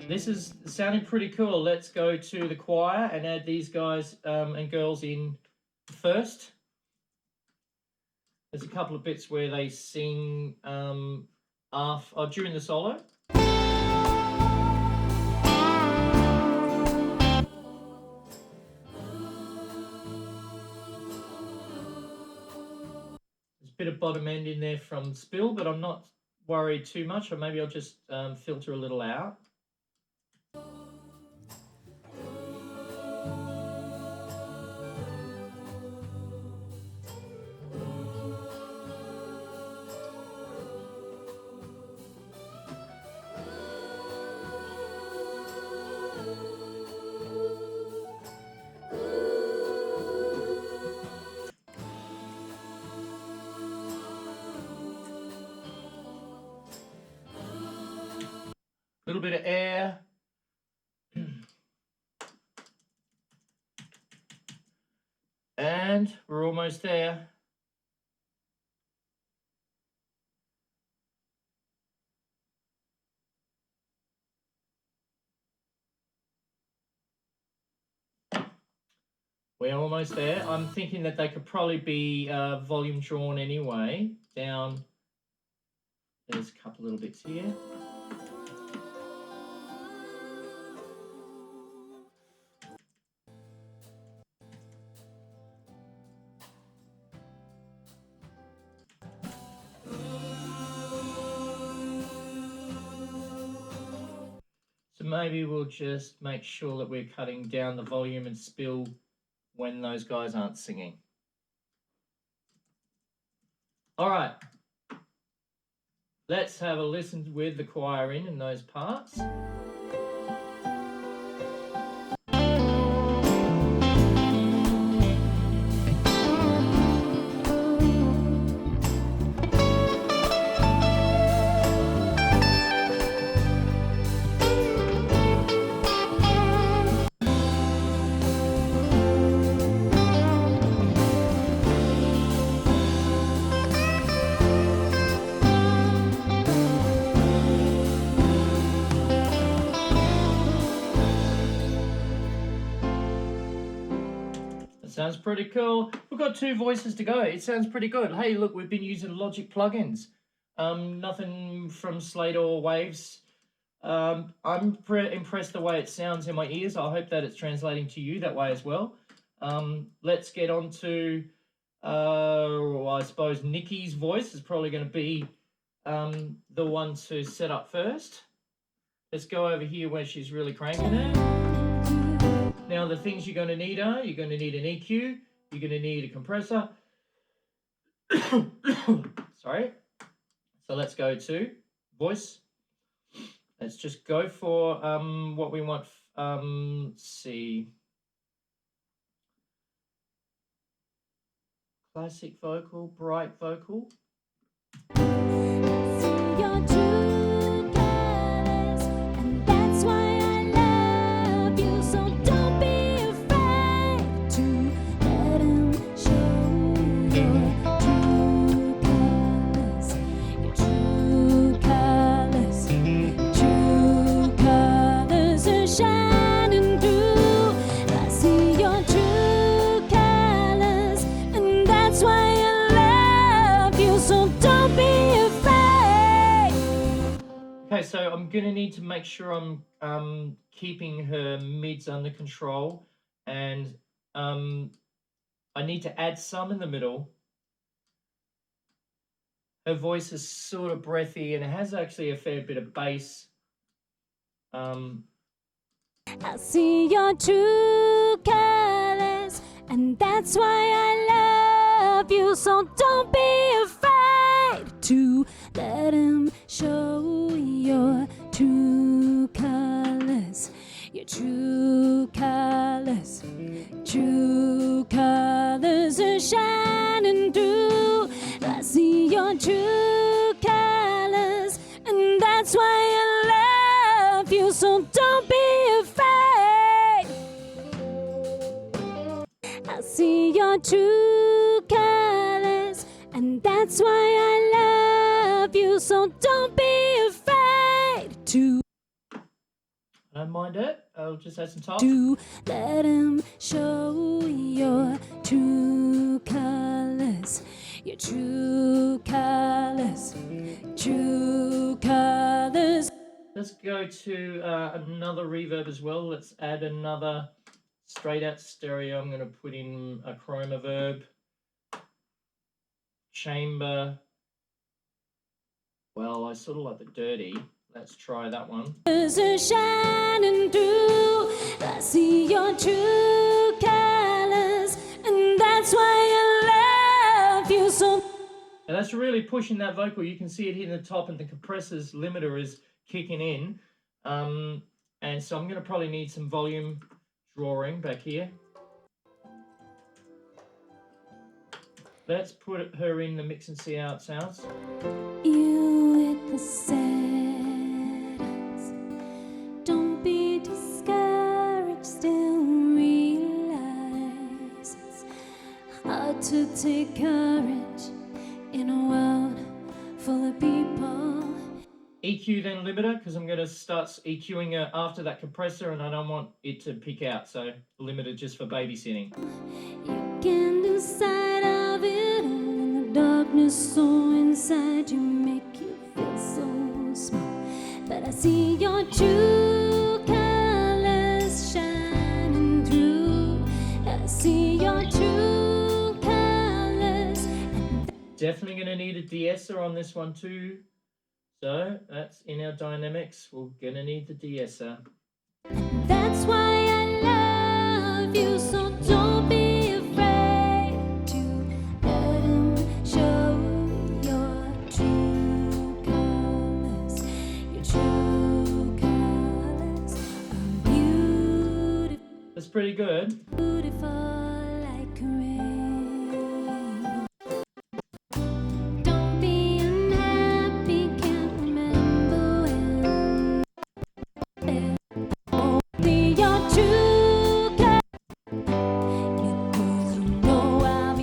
A: This is sounding pretty cool. Let's go to the choir and add these guys and girls in first. There's a couple of bits where they sing during the solo. There's a bit of bottom end in there from Spill, but I'm not worried too much, or maybe I'll just filter a little out. Little bit of air. And we're almost there. We're almost there. I'm thinking that they could probably be volume drawn anyway. Down. There's a couple little bits here. So maybe we'll just make sure that we're cutting down the volume and Spill when those guys aren't singing. All right. Let's have a listen with the choir in those parts. Sounds pretty cool. Look, got 2 voices to go. It sounds pretty good. Hey, look, we've been using Logic plugins. Nothing from Slate or Waves. I'm impressed the way it sounds in my ears. I hope that it's translating to you that way as well. Let's get on to, well, I suppose Nikki's voice is probably going to be the one to set up first. Let's go over here where she's really cranking it. Now the things you're going to need are, you're going to need an EQ, you're going to need a compressor. Sorry. So let's go to voice. Let's just go for what we want. Let's see. Classic vocal, bright vocal. Okay, so I'm going to need to make sure I'm keeping her mids under control, and I need to add some in the middle. Her voice is sort of breathy and it has actually a fair bit of bass. I see your true colors, and that's why I love you, so don't be afraid to let him show your true colors, your true colors. True colors are shining through. I see your true colors, and that's why I love you, so don't be afraid. I see your true colors, and that's why I love you, so don't be afraid to. I don't mind it. I'll just add some top. To let him show your true colors, your true colors, true colors. Let's go to another reverb as well. Let's add another straight out stereo. I'm going to put in a chroma verb, chamber. Well, I sort of like the dirty. Let's try that one. Shining through. I see your true colors, and that's why I love you so. And that's really pushing that vocal. You can see it hitting the top, and the compressor's limiter is kicking in. And so I'm going to probably need some volume drawing back here. Let's put her in the mix and see how it sounds. You with the sadness, don't be discouraged, still realize it's hard to take courage in a world full of people. EQ then limiter, because I'm going to start EQing her after that compressor, and I don't want it to pick out, so limiter just for babysitting. You can lose sight of it all, and the darkness so inside you make you feel so small. But I see your true colors shining through. I see your true colors. Definitely going to need a de-esser on this one too. So that's in our dynamics. We're going to need the de-esser. That's why I love you, so don't be afraid to let him show your true colors. Your true colors are beautiful. That's pretty good. Beautiful like rain. Don't be unhappy, can't remember when. Only your true colors.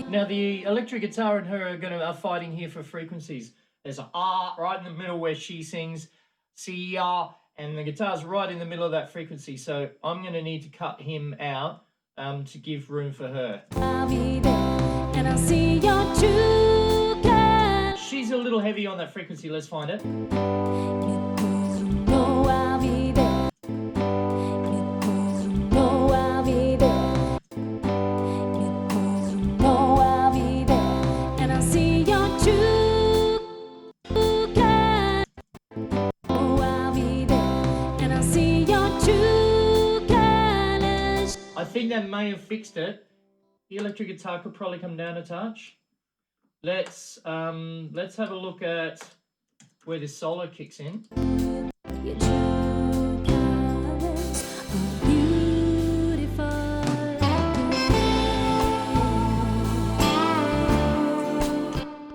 A: Now the electric guitar and her are fighting here for frequencies. There's a R right in the middle where she sings C R, and the guitar's right in the middle of that frequency. So I'm going to need to cut him out to give room for her. I'll be there.
B: and I see your true colors.
A: She's a little heavy on that frequency. Let's find it.
B: Because you know I'll be there. Because you know I'll be there. Because you know I'll be there. And I see your true colors. Oh, I'll be there. And I see your true colors.
A: I think that may have fixed it. The electric guitar could probably come down a touch. Let's have a look at where this solo kicks in.
B: Your true colors are beautiful.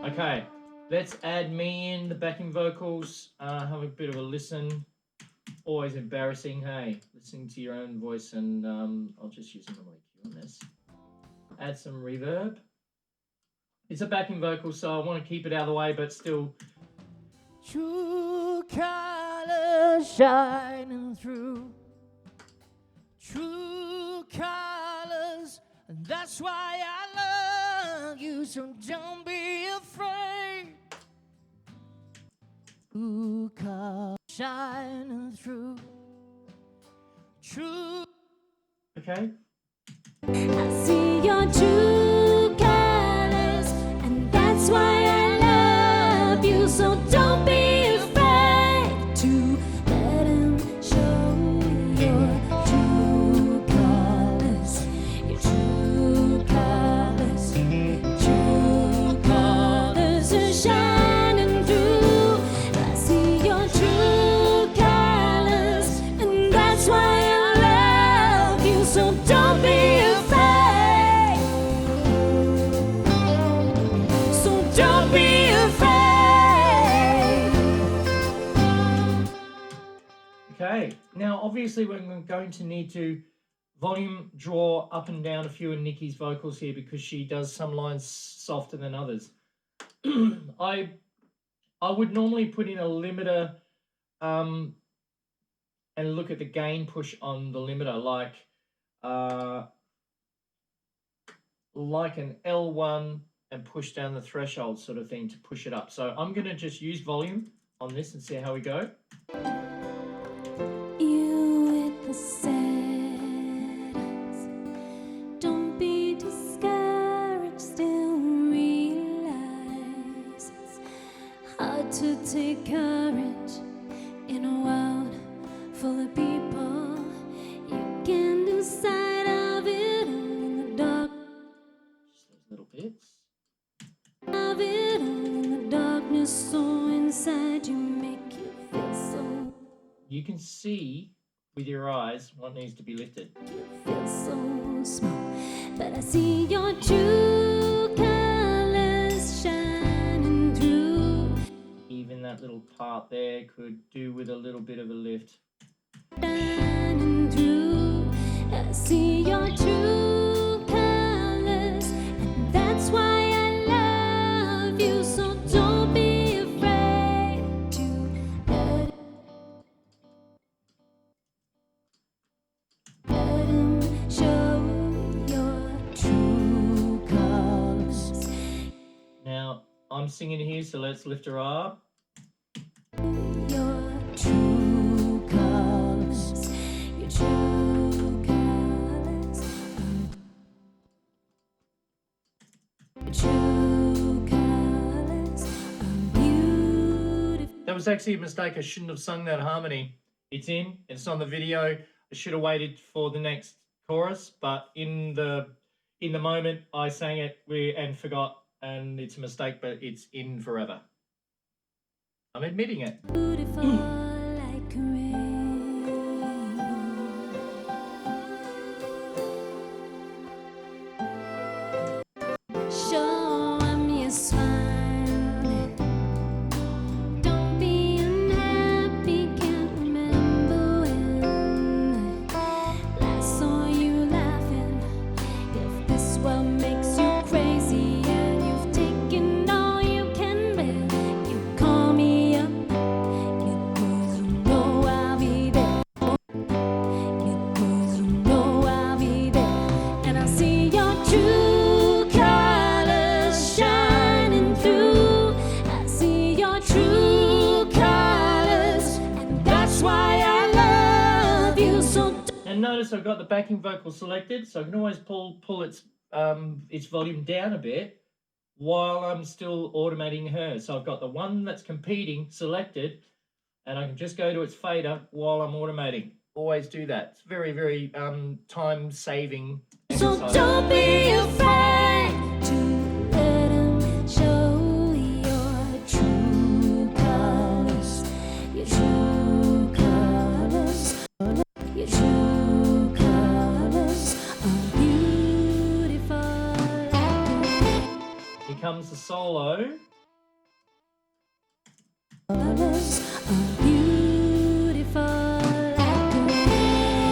A: Okay, let's add me in the backing vocals. Have a bit of a listen. Always embarrassing, hey, listening to your own voice, and I'll just use a normal EQ on this. Add some reverb. It's a backing vocal, so I want to keep it out of the way, but still.
B: True colors shining through. True colors, and that's why I love you. So don't be afraid. True colors shining through. True.
A: Okay.
B: I see your true colors, and that's why I love you. So don't be afraid to let him show your true colors. Your true colors. True colors are shining through. I see your true colors, and that's why I love you. So don't be afraid. So don't be afraid.
A: Okay, now obviously we're going to need to volume draw up and down a few of Nikki's vocals here because she does some lines softer than others. I would normally put in a limiter and look at the gain push on the limiter like an L1 and push down the threshold sort of thing to push it up. So I'm going to just use volume on this and see how we go.
B: You with the sadness, don't be discouraged, still realize it's hard to take courage in a world full of people. You can lose sight of it all in the dark.
A: Just those little bits.
B: Of it all in the darkness, so inside you make you feel so.
A: You can see with your eyes what needs to be lifted.
B: You feel so small, but I see your true colors shining through.
A: Even that little part there could do with a little bit of a lift.
B: Shining through, I see your true colors, and that's why I love you. So don't be afraid to let him show your true colors.
A: Now, I'm singing here, so let's lift her up.
B: Your true colors. Your true colors. Your true colors are beautiful.
A: That was actually a mistake. I shouldn't have sung that harmony. It's in, it's on the video. I should have waited for the next chorus, but in the moment I sang it and forgot, and it's a mistake, but it's in forever. I'm admitting it.
B: Beautiful like rain. Show 'em you're smiling. Don't be unhappy. Can't remember when last saw you laughing. If this world makes you crazy and you've taken all you can bear, you call me up. Because you know I'll be
A: notice I've got the backing vocal selected, so I can always pull its volume down a bit while I'm still automating her. So I've got the one that's competing selected, and I can just go to its fader while I'm automating. Always do that. It's very, very time-saving exercise.
B: So don't be afraid to let 'em show your true colors. Your true colors. Your true colors are beautiful.
A: Here comes the solo.
B: Colors are beautiful like the rainbow.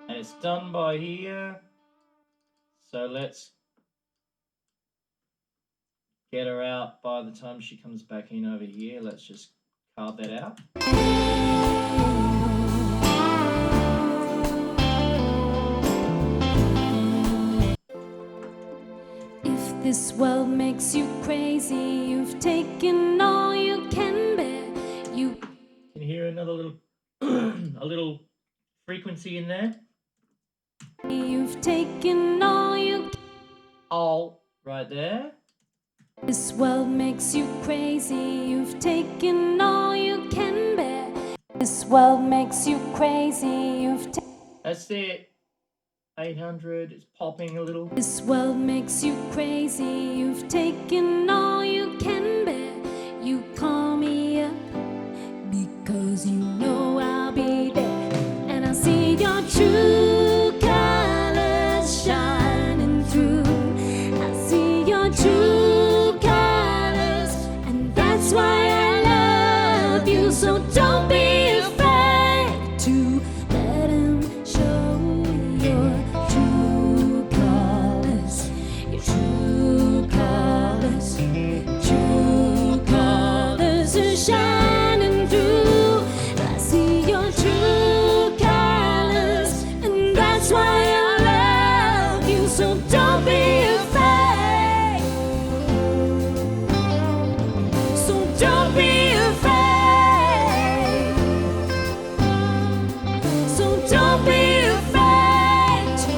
A: And it's done by here. So let's get her out by the time she comes back in over here. Let's just carve that out.
B: If this world makes you crazy, you've taken all you can bear. You
A: can hear another little a little frequency in there.
B: You've taken all you can.
A: All right there.
B: This world makes you crazy, you've taken all you can bear. This world makes you crazy, you've taken.
A: That's it. 800, it's popping a little.
B: This world makes you crazy, you've taken all you can bear. You call me up because you know I'll be there. And I see your true colors shining through. I see your true colors, and that's why I love you. So don't be afraid to let 'em show your true colors. Your true colors. True colors are shining through. I see your true colors, and that's why I love you. So don't be afraid. So don't be afraid. So don't be afraid to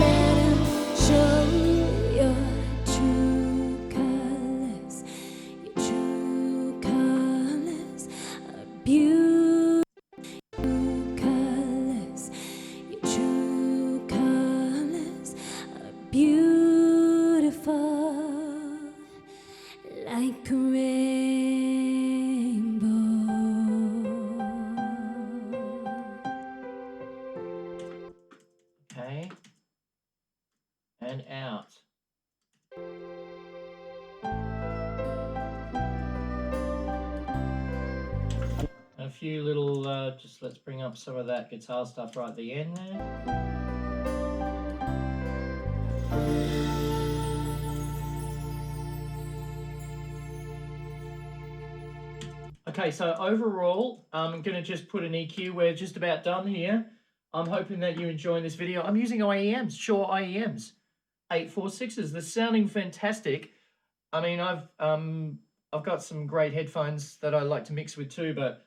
B: let 'em show your true colors. Your true colors are beautiful. Colors. Your true colors are beautiful like a rainbow.
A: Okay. And out. A few little, just let's bring up some of that guitar stuff right at the end there. Okay, so overall, I'm going to just put an EQ. We're just about done here. I'm hoping that you're enjoying this video. I'm using IEMs, SHURE IEMs, 846s. They're sounding fantastic. I mean, I've got some great headphones that I like to mix with too, but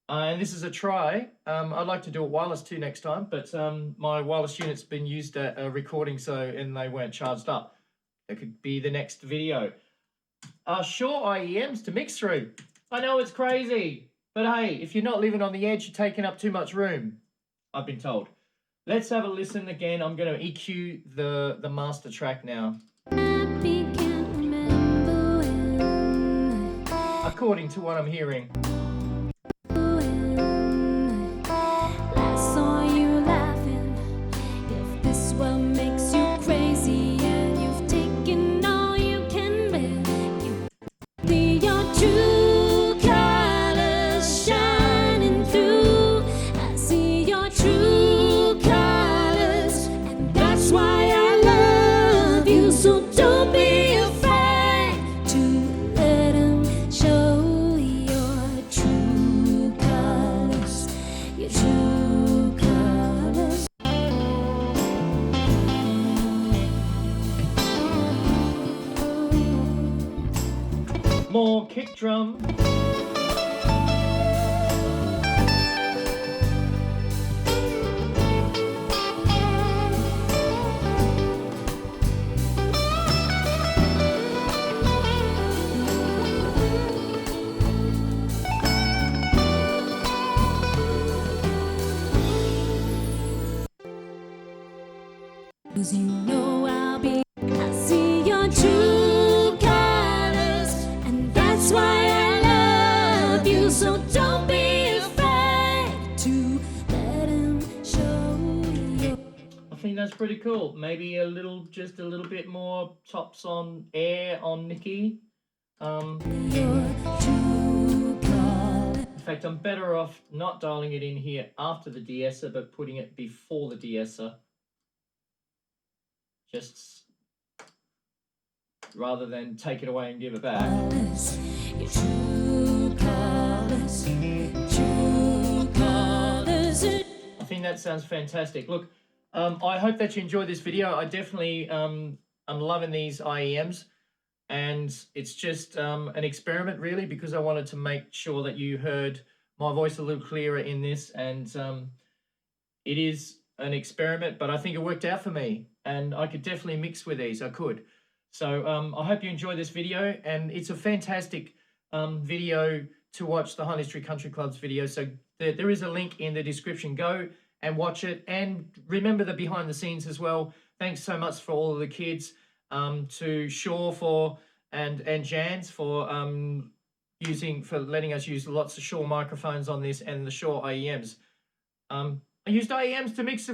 A: and this is a try. I'd like to do it wireless too next time, but my wireless unit's been used at a recording, and they weren't charged up. That could be the next video. SHURE IEMs to mix through. I know it's crazy, but hey, if you're not living on the edge, you're taking up too much room, I've been told. Let's have a listen again. I'm going to EQ the master track now.
B: Happy can't remember when
A: According to what I'm hearing.
B: last saw you laughing. If this world makes you crazy and you've taken all you can bear, you see your true colors shining through. I see your true colors, and that's why I love you. So don't be afraid to let 'em show your true colors. Your true colors.
A: More kick drum.
B: know I'll be. I see your true colors, and that's why I love you. So don't be afraid to let him show you.
A: I think that's pretty cool. Maybe just a little bit more tops on air on Nikki.
B: Your true colors.
A: In fact, I'm better off not dialing it in here after the de-esser, but putting it before the de-esser. Just rather than take it away and give it back.
B: Your true colors, true colors.
A: I think that sounds fantastic. Look, I hope that you enjoyed this video. I definitely I'm loving these IEMs, and it's just an experiment really, because I wanted to make sure that you heard my voice a little clearer in this, and it is an experiment, but I think it worked out for me, and I could definitely mix with these. I could. So I hope you enjoyed this video, and it's a fantastic video to watch, the Highland Street Country Club's video. So there is a link in the description. Go and watch it, and remember the behind the scenes as well. Thanks so much for all of the kids, to SHURE and Jans for letting us use lots of SHURE microphones on this, and the SHURE IEMs. I used IEMs to mix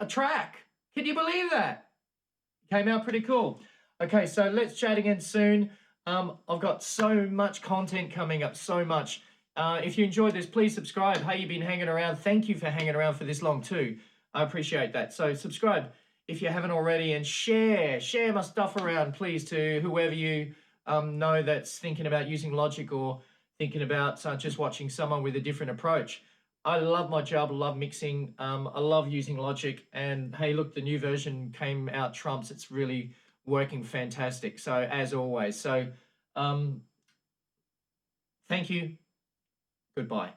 A: a track. Can you believe that? Came out pretty cool. Okay, so let's chat again soon. I've got so much content coming up, so much. If you enjoyed this, please subscribe. Hey, you've been hanging around. Thank you for hanging around for this long too. I appreciate that. So subscribe if you haven't already, and share my stuff around, please, to whoever you know that's thinking about using Logic, or thinking about just watching someone with a different approach. I love my job, I love mixing, I love using Logic, and hey, look, the new version came out trumps. It's really working fantastic, so as always. So thank you, goodbye.